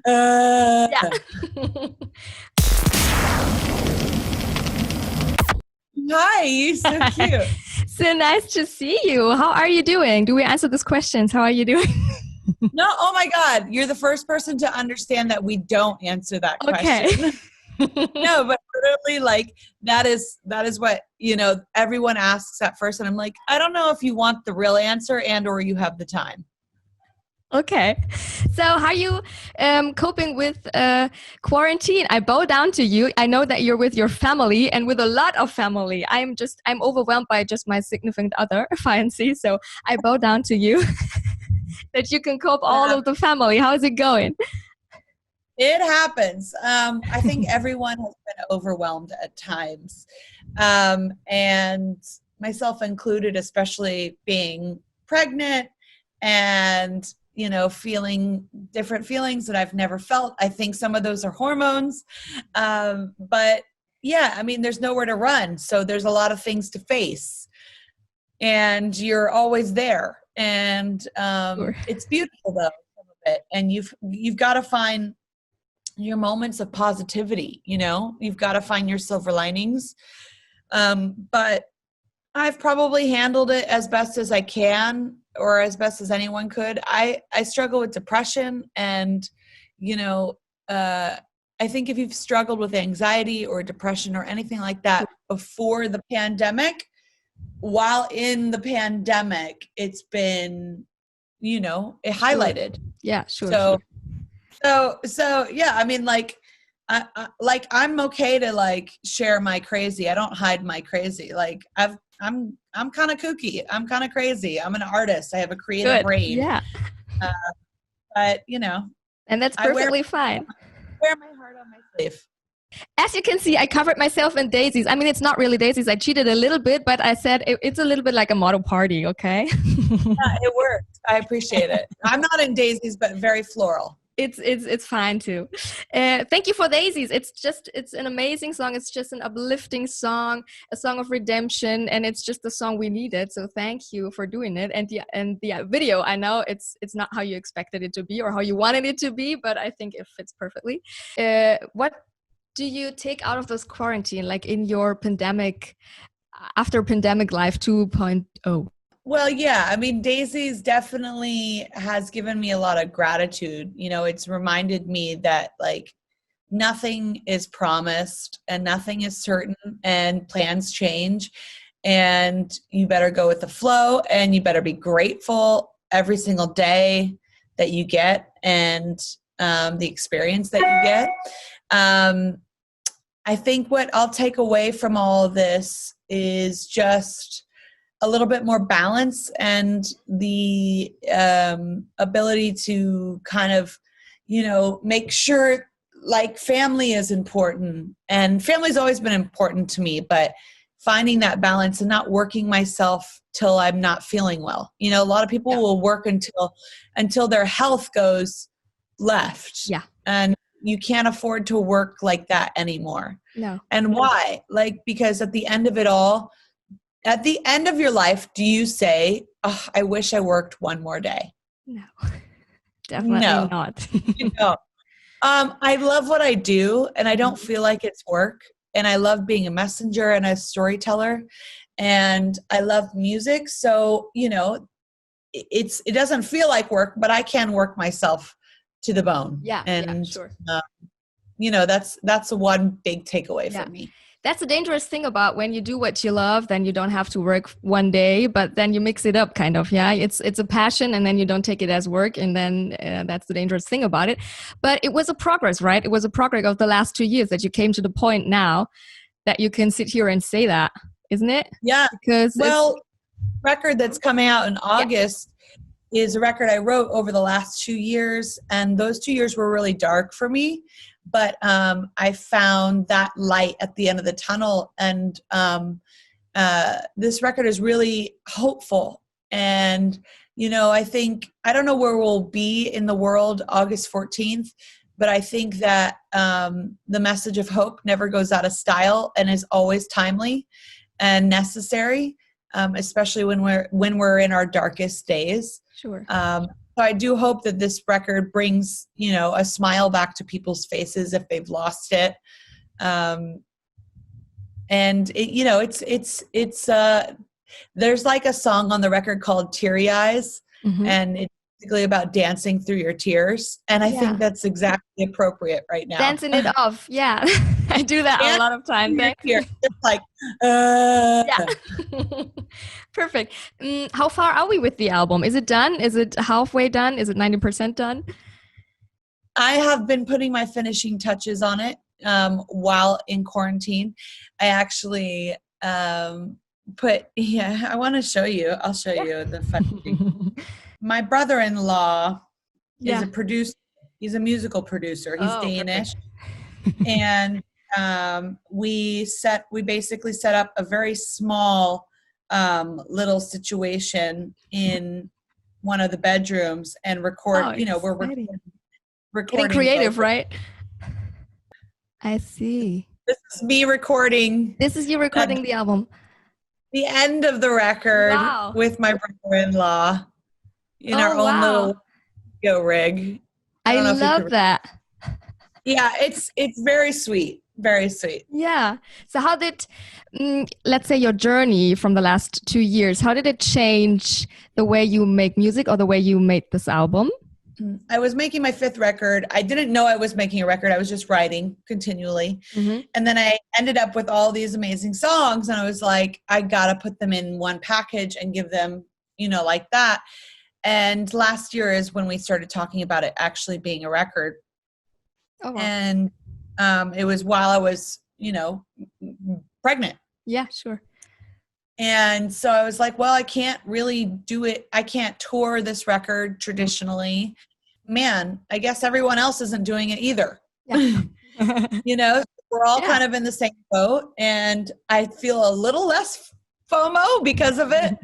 Uh, Yeah. Hi, so cute. So nice to see you. How are you doing? Do we answer these questions? How are you doing? No, oh my God, you're the first person to understand that we don't answer that Okay. question. No, but literally, like that is what everyone asks at first, and I'm like, I don't know if you want the real answer or you have the time. Okay. So how are you coping with quarantine? I bow down to you. I know that you're with your family and with a lot of family. I'm overwhelmed by just my significant other, fiancé. So I bow down to you that you can cope all Yeah, of the family. How is it going? it happens. I think everyone has been overwhelmed at times, and myself included, especially being pregnant and feeling different feelings that I've never felt. I think some of those are hormones, but yeah, I mean, there's nowhere to run, so there's a lot of things to face, and you're always there, and Sure. it's beautiful though, some of it, and you've got to find your moments of positivity. You've got to find your silver linings, but I've probably handled it as best as I can, or as best as anyone could. I struggle with depression, and you know uh, I think if you've struggled with anxiety or depression or anything like that before the pandemic, while in the pandemic, it's been it Sure. highlighted. Yeah, sure, So sure. yeah, I mean, like, I'm okay to like share my crazy. I don't hide my crazy. Like, I'm kind of kooky. I'm kind of crazy. I'm an artist. I have a creative Good. brain. Yeah. Uh, but And that's I wear perfectly fine. my heart on my sleeve. As you can see, I covered myself in daisies. I mean, it's not really daisies. I cheated a little bit, but I said it's a little bit like a model party, okay? Yeah, it worked. I appreciate it. I'm not in daisies, but very floral. It's fine too. Thank you for daisies. It's an amazing song. It's just an uplifting song, a song of redemption, and it's just the song we needed. So thank you for doing it. And the video, I know it's not how you expected it to be or how you wanted it to be, but I think it fits perfectly. What do you take out of this quarantine, like in your pandemic, after pandemic life 2.0? Well, yeah, I mean, Daisies definitely has given me a lot of gratitude. It's reminded me that like nothing is promised and nothing is certain, and plans change, and you better go with the flow, and you better be grateful every single day that you get, and the experience that you get. Um, I think what I'll take away from all of this is just a little bit more balance, and the ability to kind of, make sure, like, family is important, and family's always been important to me, but finding that balance and not working myself till I'm not feeling well. A lot of people Yeah. will work until their health goes left, Yeah. and you can't afford to work like that anymore. No. And why? Like, because at the end of it all, at the end of your life, do you say, oh, I wish I worked one more day? No. Definitely No, not. you don't. I love what I do, and I don't feel like it's work. And I love being a messenger and a storyteller, and I love music. So, it doesn't feel like work, but I can work myself to the bone. Yeah, yeah, And, sure. uh, that's one big takeaway Yeah. for me. That's a dangerous thing about when you do what you love, then you don't have to work one day, but then you mix it up kind of. Yeah. It's a passion and then you don't take it as work. And then that's the dangerous thing about it. But it was a progress, right? It was a progress of the last 2 years that you came to the point now that you can sit here and say that, isn't it? Yeah. Because it's, Well, record that's coming out in yeah, August is a record I wrote over the last 2 years, and those 2 years were really dark for me. But I found that light at the end of the tunnel, and this record is really hopeful. And I don't know where we'll be in the world August 14th, but I think that the message of hope never goes out of style and is always timely and necessary, especially when we're in our darkest days. sure. So I do hope that this record brings, you know, a smile back to people's faces if they've lost it. And it, you know, it's there's like a song on the record called Teary Eyes, and it's basically about dancing through your tears. And I think that's exactly appropriate right now. Dancing it off. Yeah. I do that a lot of times. It's like, yeah. Perfect. How far are we with the album? Is it done? Is it halfway done? Is it 90% done? I have been putting my finishing touches on it while in quarantine. I actually I want to show you. I'll show you the funny thing. My brother-in-law is a producer. He's a musical producer. He's Danish. And we basically set up a very small little situation in one of the bedrooms and record, we're recording. Getting creative, right? I see. This is me recording. This is you recording the album. The end of the record with my brother-in-law in our own little video rig. I love that. Yeah, it's very sweet. Very sweet. Yeah. So how did, let's say, your journey from the last 2 years, how did it change the way you make music or the way you made this album? I was making my 5th record. I didn't know I was making a record. I was just writing continually. And then I ended up with all these amazing songs. And I was like, I got to put them in one package and give them, like that. And last year is when we started talking about it actually being a record. Oh, wow. And it was while I was, pregnant. Yeah, sure. And so I was like, well, I can't really do it. I can't tour this record traditionally. Man, I guess everyone else isn't doing it either. Yeah. We're all kind of in the same boat. And I feel a little less FOMO because of it.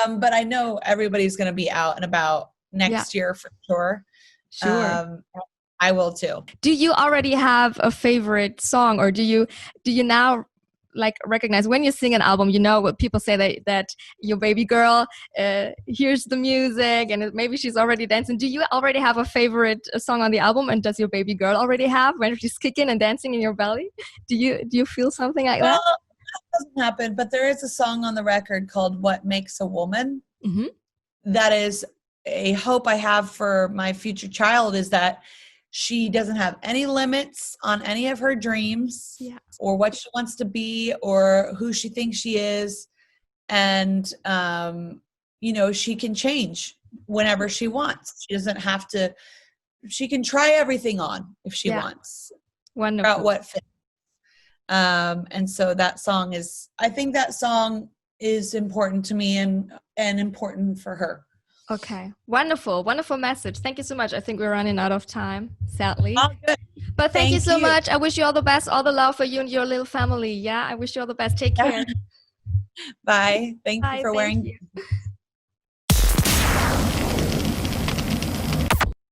But I know everybody's going to be out and about next year for sure. Sure. I will too. Do you already have a favorite song, or do you now recognize when you sing an album, what people say that your baby girl hears the music and maybe she's already dancing? Do you already have a favorite song on the album, and does your baby girl already have when she's kicking and dancing in your belly? Do you feel something like that? That doesn't happen, but there is a song on the record called "What Makes a Woman." That is a hope I have for my future child, is that she doesn't have any limits on any of her dreams or what she wants to be or who she thinks she is. And, she can change whenever she wants. She doesn't have to, she can try everything on if she wants. Wonderful. About what fits. And so I think that song is important to me and important for her. Okay. Wonderful. Wonderful message. Thank you so much. I think we're running out of time, sadly. Oh, good. But thank you so much. I wish you all the best, all the love for you and your little family. Yeah. I wish you all the best. Take care. Bye. Thank you for wearing.